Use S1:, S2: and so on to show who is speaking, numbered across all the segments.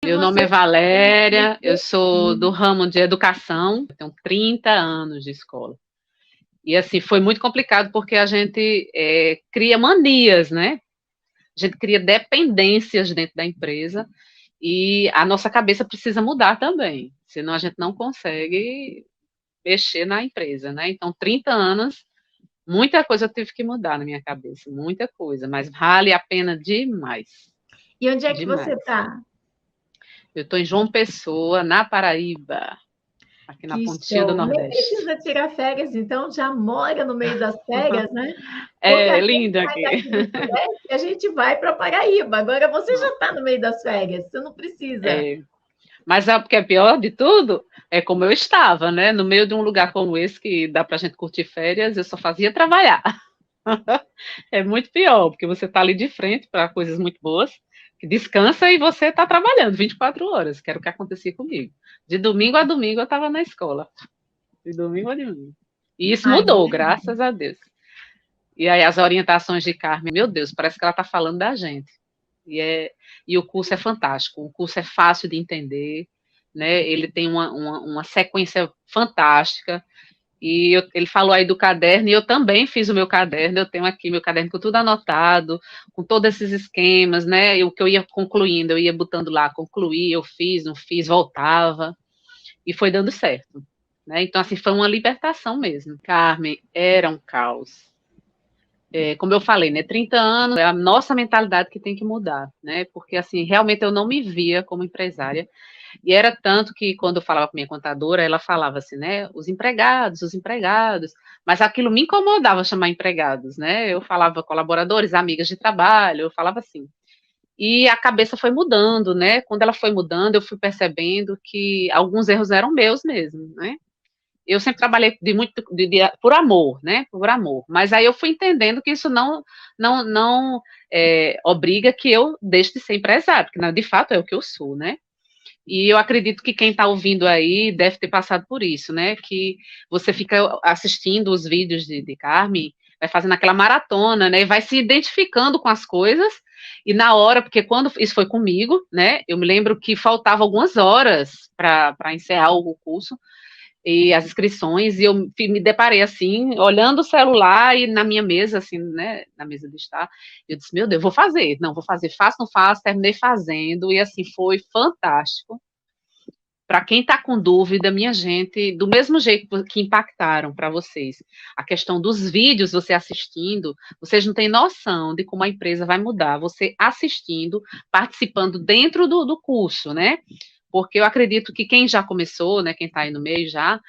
S1: Meu nome é
S2: você...
S1: Valéria, eu sou do ramo de educação, tenho 30 anos de escola. E assim, foi muito complicado porque a gente cria manias, né? A gente cria dependências dentro da empresa e a nossa cabeça precisa mudar também, senão a gente não consegue mexer na empresa, né? Então, 30 anos, muita coisa eu tive que mudar na minha cabeça, muita coisa, mas vale a pena demais,
S2: E onde é que você
S1: demais.
S2: está?
S1: Eu estou em João Pessoa, na Paraíba, aqui na
S2: Que
S1: pontinha do
S2: show! Nem
S1: Nordeste.
S2: precisa tirar férias, então já mora no meio das férias, né? Porque a
S1: É
S2: gente
S1: lindo
S2: sai
S1: aqui.
S2: daqui do Sudeste e a gente vai para Paraíba. Agora você já está no meio das férias, você não precisa.
S1: É, mas sabe o que é pior de tudo? É como eu estava, né? No meio de um lugar como esse, que dá pra gente curtir férias, eu só fazia trabalhar. É muito pior, porque você está ali de frente para coisas muito boas, que descansa e você está trabalhando 24 horas, que era o que acontecia comigo. De domingo a domingo eu estava na escola. De domingo a domingo. E isso
S2: Ai,
S1: mudou, graças a Deus. E aí as orientações de Carmen, meu Deus, parece que ela está falando da gente. E o curso é fantástico, o curso é fácil de entender, né? Ele tem uma sequência fantástica. Ele falou aí do caderno, e eu também fiz o meu caderno, eu tenho aqui meu caderno com tudo anotado, com todos esses esquemas, né? O que eu ia concluindo, eu ia botando lá, concluí, eu fiz, não fiz, voltava, e foi dando certo. Né? Então, assim, foi uma libertação mesmo. Carmen, era um caos. Como eu falei, né, 30 anos é a nossa mentalidade que tem que mudar, né? Porque assim, realmente eu não me via como empresária. E era tanto que quando eu falava com minha contadora, ela falava assim, né, os empregados, mas aquilo me incomodava chamar empregados, né? Eu falava colaboradores, amigas de trabalho, eu falava assim. E a cabeça foi mudando, né? Quando ela foi mudando, eu fui percebendo que alguns erros eram meus mesmo, né? Eu sempre trabalhei por amor, né? Por amor. Mas aí eu fui entendendo que isso não obriga que eu deixe de ser empresário, porque de fato é o que eu sou, né? E eu acredito que quem está ouvindo aí deve ter passado por isso, né? Que você fica assistindo os vídeos de Carmen, vai fazendo aquela maratona, né? E vai se identificando com as coisas. E na hora, porque quando isso foi comigo, né? Eu me lembro que faltava algumas horas para encerrar o curso e as inscrições, e eu me deparei assim, olhando o celular e na minha mesa, assim, né, na mesa de estar, eu disse, meu Deus, vou fazer, não, vou fazer, faço, não faço, terminei fazendo, e assim, foi fantástico. Para quem está com dúvida, minha gente, do mesmo jeito que impactaram para vocês, a questão dos vídeos, você assistindo, vocês não têm noção de como a empresa vai mudar, você assistindo, participando dentro do curso, né? Porque eu acredito que quem já começou, né, quem está aí no meio já,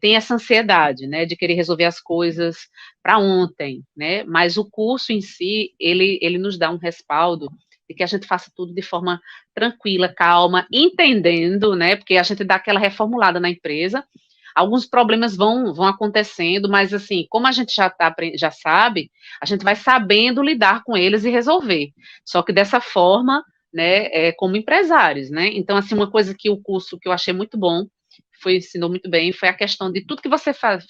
S1: tem essa ansiedade, né, de querer resolver as coisas para ontem, né, mas o curso em si, ele nos dá um respaldo de que a gente faça tudo de forma tranquila, calma, entendendo, né, porque a gente dá aquela reformulada na empresa, alguns problemas vão acontecendo, mas assim, como a gente já sabe, a gente vai sabendo lidar com eles e resolver, só que dessa forma, né, como empresários, né? Então, assim, uma coisa que o curso que eu achei muito bom, ensinou muito bem, foi a questão de tudo que você faz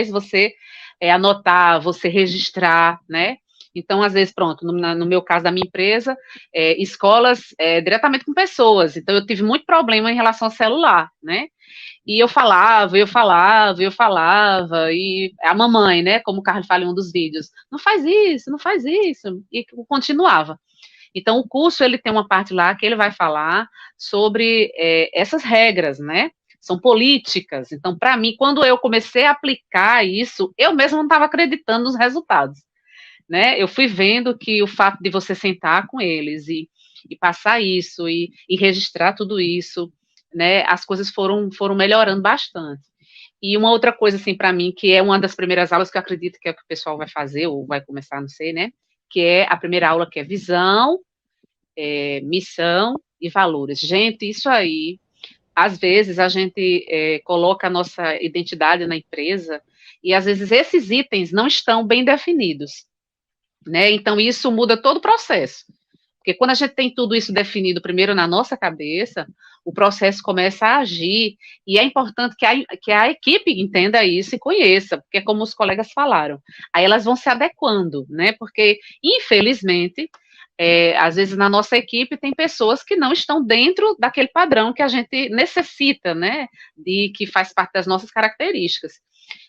S1: você anotar, você registrar, né? Então, às vezes, pronto, no meu caso da minha empresa, escolas diretamente com pessoas, então eu tive muito problema em relação ao celular, né? E eu falava, e a mamãe, né, como o Carlos fala em um dos vídeos, não faz isso, e continuava. Então, o curso, ele tem uma parte lá que ele vai falar sobre essas regras, né? São políticas. Então, para mim, quando eu comecei a aplicar isso, eu mesmo não estava acreditando nos resultados, né? Eu fui vendo que o fato de você sentar com eles e passar isso e registrar tudo isso, né? As coisas foram melhorando bastante. E uma outra coisa, assim, para mim, que é uma das primeiras aulas que eu acredito que é o que o pessoal vai fazer, ou vai começar, não sei, né? Que é a primeira aula, que é visão, missão e valores. Gente, isso aí, às vezes a gente coloca a nossa identidade na empresa e às vezes esses itens não estão bem definidos, né? Então isso muda todo o processo. Porque quando a gente tem tudo isso definido primeiro na nossa cabeça, o processo começa a agir, e é importante que a equipe entenda isso e conheça, porque como os colegas falaram, aí elas vão se adequando, né? Porque, infelizmente, às vezes na nossa equipe tem pessoas que não estão dentro daquele padrão que a gente necessita, né, que faz parte das nossas características.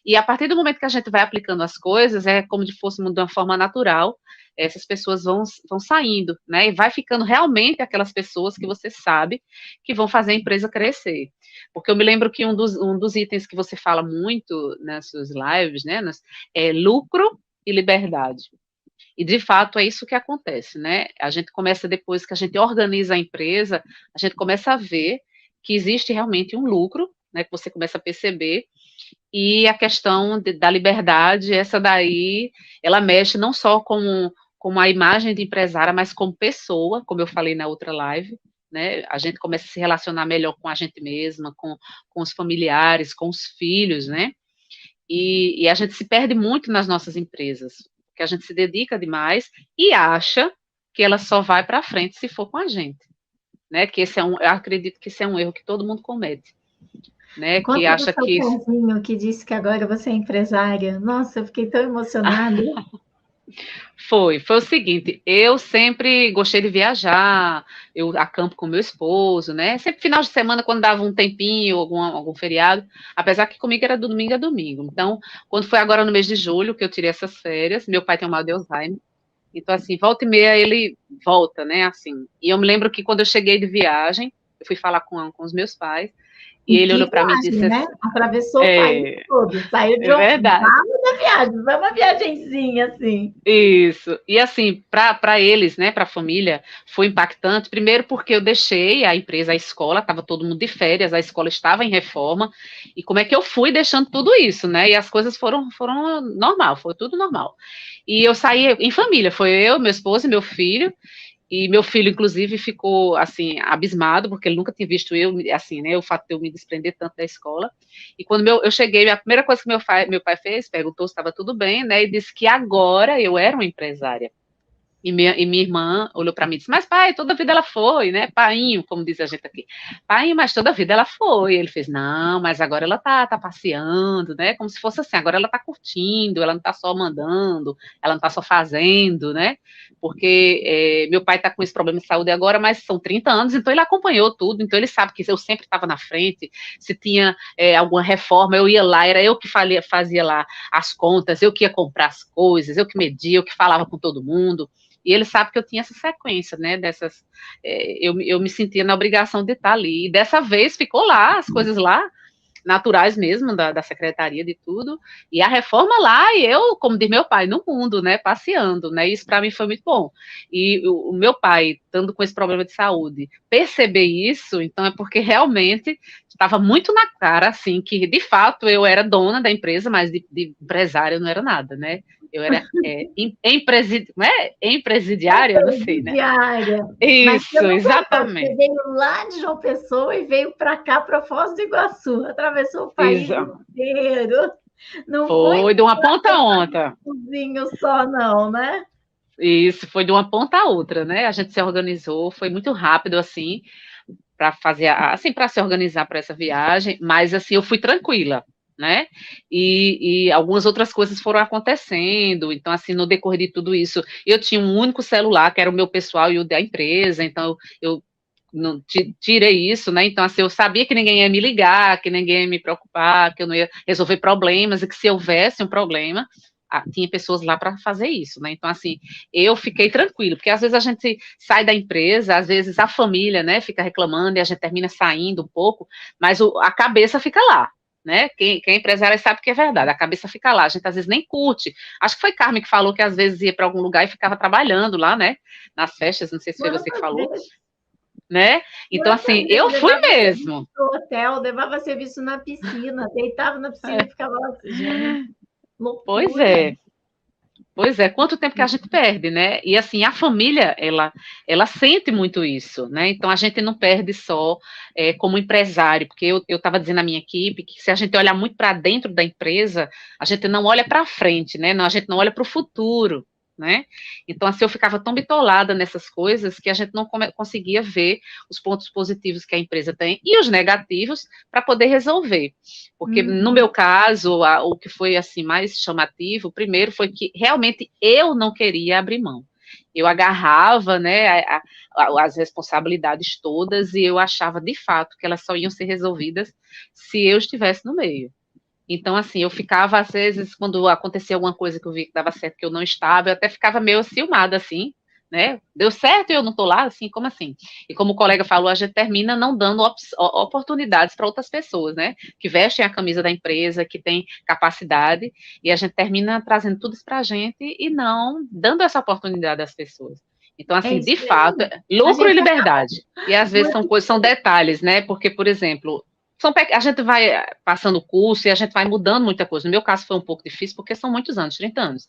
S1: E a partir do momento que a gente vai aplicando as coisas, é como se fosse de uma forma natural, essas pessoas vão saindo, né, e vai ficando realmente aquelas pessoas que você sabe que vão fazer a empresa crescer. Porque eu me lembro que um dos itens que você fala muito nas suas lives, né, é lucro e liberdade. E, de fato, é isso que acontece, né? A gente começa, depois que a gente organiza a empresa, a gente começa a ver que existe realmente um lucro, né, que você começa a perceber, e a questão da liberdade, essa daí, ela mexe não só com a imagem de empresária, mas como pessoa, como eu falei na outra live, né? A gente começa a se relacionar melhor com a gente mesma, com os familiares, com os filhos, né? E a gente se perde muito nas nossas empresas, porque a gente se dedica demais e acha que ela só vai para frente se for com a gente, né? Que eu acredito que esse é um erro que todo mundo comete, né? Que
S2: Conta do
S1: acha
S2: seu
S1: que
S2: cãozinho que disse que agora você é empresária. Nossa, eu fiquei tão emocionada.
S1: foi o seguinte, eu sempre gostei de viajar, eu acampo com meu esposo, né? Sempre final de semana, quando dava um tempinho, algum feriado, apesar que comigo era do domingo a domingo. Então, quando foi agora no mês de julho que eu tirei essas férias, meu pai tem um mal de Alzheimer, então, assim, volta e meia ele volta, né? Assim, e eu me lembro que quando eu cheguei de viagem, eu fui falar com os meus pais, e
S2: E
S1: ele
S2: que
S1: olhou para mim e
S2: viagem,
S1: disse
S2: né?
S1: assim,
S2: Atravessou o país
S1: é,
S2: todo. Saiu de
S1: é
S2: um
S1: verdade.
S2: vamos da viagem, foi uma viagenzinha assim.
S1: Isso. E assim, para eles, né, para a família, foi impactante. Primeiro porque eu deixei a empresa, a escola, estava todo mundo de férias, a escola estava em reforma. E como é que eu fui deixando tudo isso, né? E as coisas foram normal, foi tudo normal. E eu saí em família, foi eu, meu esposo e meu filho. E meu filho, inclusive, ficou, assim, abismado, porque ele nunca tinha visto eu, assim, né, o fato de eu me desprender tanto da escola. E quando eu cheguei, a primeira coisa que meu pai fez, perguntou se estava tudo bem, né, e disse que agora eu era uma empresária. E minha irmã olhou para mim e disse, mas pai, toda a vida ela foi, né? Painho, como diz a gente aqui. Painho, mas toda a vida ela foi. Ele fez, não, mas agora ela tá passeando, né? Como se fosse assim, agora ela tá curtindo, ela não tá só mandando, ela não tá só fazendo, né? Porque meu pai tá com esse problema de saúde agora, mas são 30 anos, então ele acompanhou tudo, então ele sabe que eu sempre estava na frente, se tinha alguma reforma, eu ia lá, era eu que fazia lá as contas, eu que ia comprar as coisas, eu que media, eu que falava com todo mundo. E ele sabe que eu tinha essa sequência, né, eu me sentia na obrigação de estar ali, e dessa vez ficou lá, as coisas lá, naturais mesmo, da secretaria, de tudo, e a reforma lá, e eu, como diz meu pai, no mundo, né, passeando, né, isso para mim foi muito bom. E o meu pai, estando com esse problema de saúde, perceber isso, então é porque realmente estava muito na cara, assim, que de fato eu era dona da empresa, mas de empresária eu não era nada, né, eu era empresidiária, não sei, né?
S2: Diária. Mas você
S1: Isso,
S2: não contou, você
S1: exatamente.
S2: veio lá de João Pessoa e veio para cá, para Foz do Iguaçu, atravessou o país
S1: Isso.
S2: inteiro. Não foi
S1: Foi de uma ponta a outra.
S2: um só, não, né?
S1: Isso, foi de uma ponta a outra, né? A gente se organizou, foi muito rápido, assim, para fazer, assim, para se organizar para essa viagem, mas, assim, eu fui tranquila, né? E algumas outras coisas foram acontecendo, então, assim, no decorrer de tudo isso, eu tinha um único celular, que era o meu pessoal e o da empresa, então, eu não tirei isso, né? Então, assim, eu sabia que ninguém ia me ligar, que ninguém ia me preocupar, que eu não ia resolver problemas, e que se houvesse um problema, tinha pessoas lá para fazer isso, né? Então, assim, eu fiquei tranquilo, porque às vezes a gente sai da empresa, às vezes a família, né, fica reclamando e a gente termina saindo um pouco, mas a cabeça fica lá, né? Quem é empresário sabe que é verdade, a cabeça fica lá, a gente às vezes nem curte. Acho que foi Carmen que falou que às vezes ia para algum lugar e ficava trabalhando lá, né? Nas festas, não sei se foi você que
S2: Quantas
S1: falou,
S2: vezes,
S1: né? Então, assim, eu fui
S2: levava
S1: mesmo.
S2: serviço no hotel, levava serviço na piscina, deitava na piscina e ficava lá, gente,
S1: Pois
S2: loucura.
S1: é. Pois é, quanto tempo que a gente perde, né? E assim, a família, ela sente muito isso, né? Então a gente não perde só como empresário, porque eu estava dizendo à minha equipe que se a gente olhar muito para dentro da empresa, a gente não olha para frente, né? Não, a gente não olha para o futuro, né? Então, assim, eu ficava tão bitolada nessas coisas que a gente não conseguia ver os pontos positivos que a empresa tem e os negativos para poder resolver. Porque no meu caso, o que foi assim mais chamativo, primeiro foi que realmente eu não queria abrir mão. eu agarrava, né, as responsabilidades todas e eu achava, de fato, que elas só iam ser resolvidas se eu estivesse no meio. Então, assim, eu ficava, às vezes, quando acontecia alguma coisa que eu vi que dava certo, que eu não estava, eu até ficava meio ciumada, assim, né? Deu certo e eu não estou lá, assim, como assim? E como o colega falou, a gente termina não dando oportunidades para outras pessoas, né? Que vestem a camisa da empresa, que tem capacidade, e a gente termina trazendo tudo isso para a gente e não dando essa oportunidade às pessoas. Então,
S2: É
S1: assim,
S2: isso
S1: de fato,
S2: mesmo. A
S1: lucro e
S2: gente acaba
S1: liberdade. E às vezes
S2: muito.
S1: são detalhes, né? Porque, por exemplo, a gente vai passando o curso e a gente vai mudando muita coisa. No meu caso foi um pouco difícil, porque são muitos anos, 30 anos.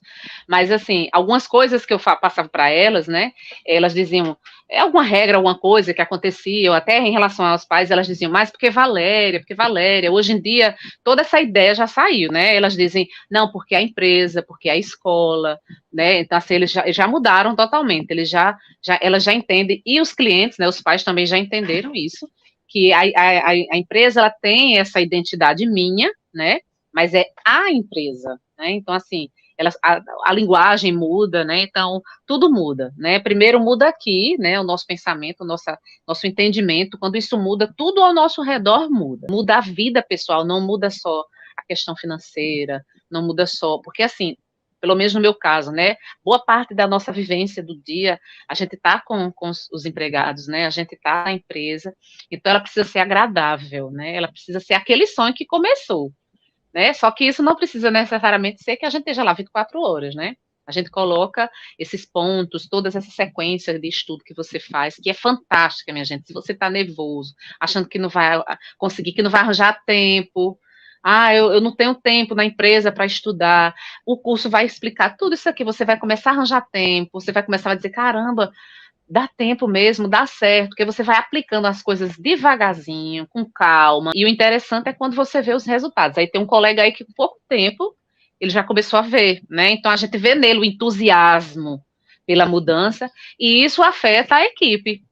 S1: Mas, assim, algumas coisas que eu passava para elas, né, elas diziam, alguma regra, alguma coisa que acontecia, ou até em relação aos pais, elas diziam, mas porque Valéria, hoje em dia, toda essa ideia já saiu, né, elas dizem, não, porque a empresa, porque a escola, né, então, assim, eles já mudaram totalmente, elas já entendem, e os clientes, né, os pais também já entenderam isso, que a empresa ela tem essa identidade minha, né? Mas é a empresa, né? Então, assim, a linguagem muda, né? Então, tudo muda, né? Primeiro muda aqui, né? O nosso pensamento, nosso entendimento. Quando isso muda, tudo ao nosso redor muda. Muda a vida pessoal, não muda só a questão financeira, não muda só, porque assim, pelo menos no meu caso, né? Boa parte da nossa vivência do dia, a gente está com os empregados, né? A gente está na empresa, então ela precisa ser agradável, né? Ela precisa ser aquele sonho que começou, né? Só que isso não precisa necessariamente ser que a gente esteja lá 24 horas, né? A gente coloca esses pontos, todas essas sequências de estudo que você faz, que é fantástica, minha gente. Se você está nervoso, achando que não vai conseguir, que não vai arranjar tempo, eu não tenho tempo na empresa para estudar, o curso vai explicar tudo isso aqui, você vai começar a arranjar tempo, você vai começar a dizer, caramba, dá tempo mesmo, dá certo, porque você vai aplicando as coisas devagarzinho, com calma, e o interessante é quando você vê os resultados. Aí tem um colega aí que, com pouco tempo, ele já começou a ver, né? Então a gente vê nele o entusiasmo pela mudança, e isso afeta a equipe.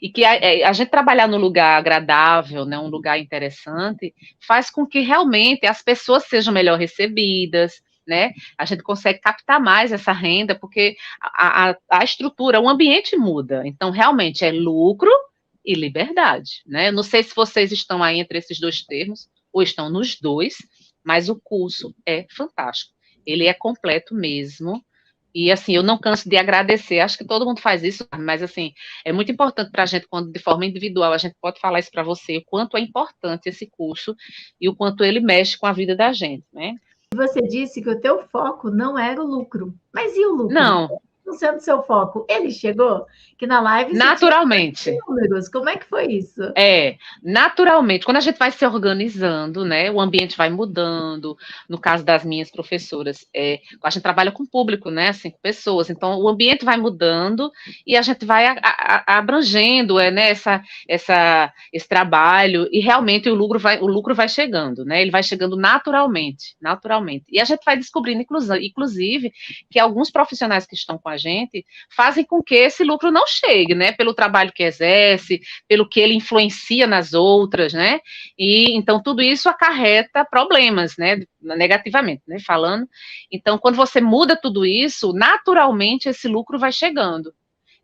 S1: E que a gente trabalhar num lugar agradável, né, um lugar interessante, faz com que realmente as pessoas sejam melhor recebidas, né? A gente consegue captar mais essa renda, porque a estrutura, o ambiente muda. Então, realmente, é lucro e liberdade, né? Não sei se vocês estão aí entre esses dois termos, ou estão nos dois, mas o curso é fantástico. Ele é completo mesmo. E assim, eu não canso de agradecer. Acho que todo mundo faz isso, mas assim, é muito importante para a gente, quando de forma individual, a gente pode falar isso para você, o quanto é importante esse curso e o quanto ele mexe com a vida da gente, né?
S2: Você disse que o teu foco não era o lucro. Mas e o lucro?
S1: Não,
S2: Não sendo seu foco, ele chegou? Que na live você tinha
S1: naturalmente.
S2: números. Como é que foi isso?
S1: Naturalmente, quando a gente vai se organizando, né, o ambiente vai mudando. No caso das minhas professoras, a gente trabalha com público, né, 5 pessoas, então o ambiente vai mudando e a gente vai abrangendo, né, esse trabalho e realmente o lucro vai chegando, né, ele vai chegando naturalmente. E a gente vai descobrindo, inclusive, que alguns profissionais que estão com a gente fazem com que esse lucro não chegue, né, pelo trabalho que exerce, pelo que ele influencia nas outras, né? E então tudo isso acarreta problemas, né? Negativamente, né? Falando. Então, quando você muda tudo isso, naturalmente esse lucro vai chegando,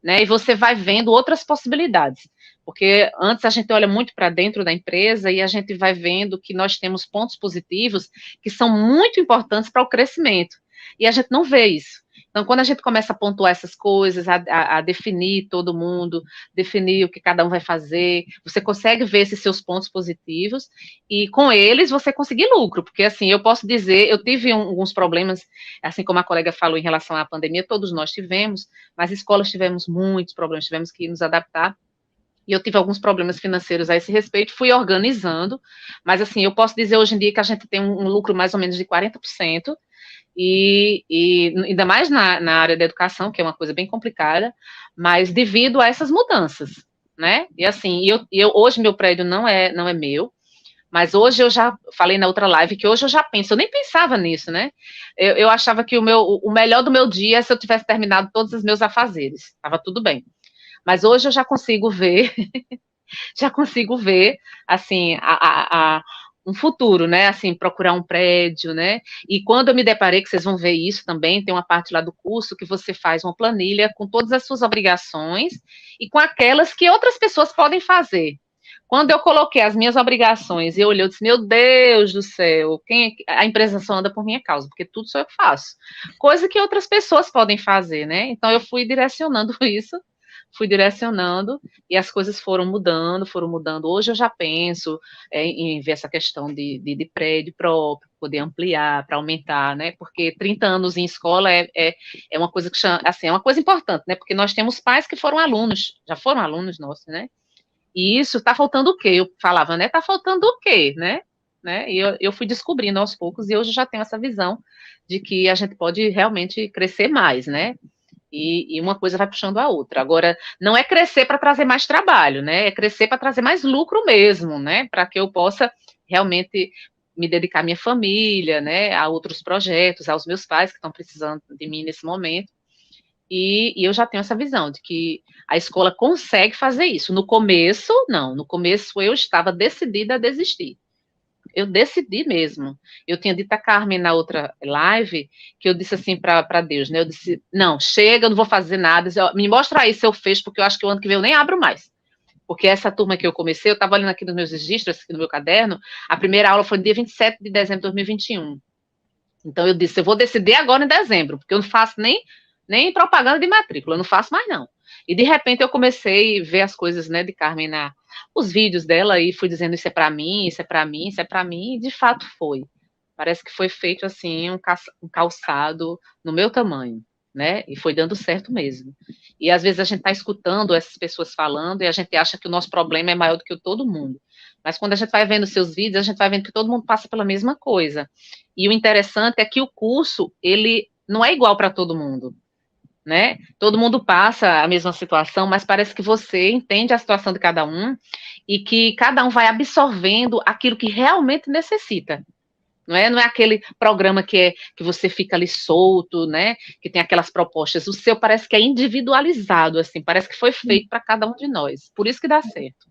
S1: né? E você vai vendo outras possibilidades. Porque antes a gente olha muito para dentro da empresa e a gente vai vendo que nós temos pontos positivos que são muito importantes para o crescimento. E a gente não vê isso. Então, quando a gente começa a pontuar essas coisas, a definir todo mundo, definir o que cada um vai fazer, você consegue ver esses seus pontos positivos e com eles você conseguir lucro, porque assim, eu posso dizer, eu tive alguns problemas, assim como a colega falou em relação à pandemia, todos nós tivemos, mas escolas tivemos muitos problemas, tivemos que nos adaptar, e eu tive alguns problemas financeiros a esse respeito, fui organizando, mas assim, eu posso dizer hoje em dia que a gente tem um lucro mais ou menos de 40%, e ainda mais na área da educação, que é uma coisa bem complicada, mas devido a essas mudanças, né? E assim, hoje meu prédio não é meu, mas hoje eu já falei na outra live que hoje eu já penso, eu nem pensava nisso, né? Eu achava que o melhor do meu dia é se eu tivesse terminado todos os meus afazeres, estava tudo bem. Mas hoje eu já consigo ver, assim, um futuro, né? Assim, procurar um prédio, né? E quando eu me deparei, que vocês vão ver isso também, tem uma parte lá do curso que você faz uma planilha com todas as suas obrigações e com aquelas que outras pessoas podem fazer. Quando eu coloquei as minhas obrigações e eu olhei, eu disse, meu Deus do céu, a empresa só anda por minha causa, porque tudo sou eu que faço. Coisa que outras pessoas podem fazer, né? Então eu fui direcionando isso, e as coisas foram mudando. Hoje eu já penso em ver essa questão de prédio próprio, poder ampliar, para aumentar, né? Porque 30 anos em escola é uma coisa que chama, assim, é uma coisa importante, né? Porque nós temos pais que foram alunos, já foram alunos nossos, né? E isso, tá faltando o quê? Eu falava, né? Tá faltando o quê, né? E eu fui descobrindo aos poucos, e hoje já tenho essa visão de que a gente pode realmente crescer mais, né? E uma coisa vai puxando a outra. Agora, não é crescer para trazer mais trabalho, né? É crescer para trazer mais lucro mesmo, né? Para que eu possa realmente me dedicar à minha família, né? A outros projetos, aos meus pais que estão precisando de mim nesse momento. E eu já tenho essa visão de que a escola consegue fazer isso. No começo, não. No começo eu estava decidida a desistir. Eu decidi mesmo. Eu tinha dito a Carmen na outra live que eu disse assim para Deus, né? Eu disse, não, chega, eu não vou fazer nada. Me mostra aí se eu fiz, porque eu acho que o ano que vem eu nem abro mais. Porque essa turma que eu comecei, eu estava olhando aqui nos meus registros, aqui no meu caderno, a primeira aula foi no dia 27 de dezembro de 2021. Então eu disse, eu vou decidir agora em dezembro, porque eu não faço nem propaganda de matrícula, eu não faço mais não. E de repente eu comecei a ver as coisas, né, de Carmen, os vídeos dela, e fui dizendo, isso é para mim, isso é para mim, isso é para mim, e de fato foi. Parece que foi feito assim, um calçado no meu tamanho, né, e foi dando certo mesmo. E às vezes a gente está escutando essas pessoas falando, e a gente acha que o nosso problema é maior do que o de todo mundo. Mas quando a gente vai vendo seus vídeos, a gente vai vendo que todo mundo passa pela mesma coisa. E o interessante é que o curso, ele não é igual para todo mundo, né? Todo mundo passa a mesma situação, mas parece que você entende a situação de cada um e que cada um vai absorvendo aquilo que realmente necessita. Não é aquele programa que você fica ali solto, né? Que tem aquelas propostas. O seu parece que é individualizado, assim, parece que foi feito para cada um de nós. Por isso que dá certo.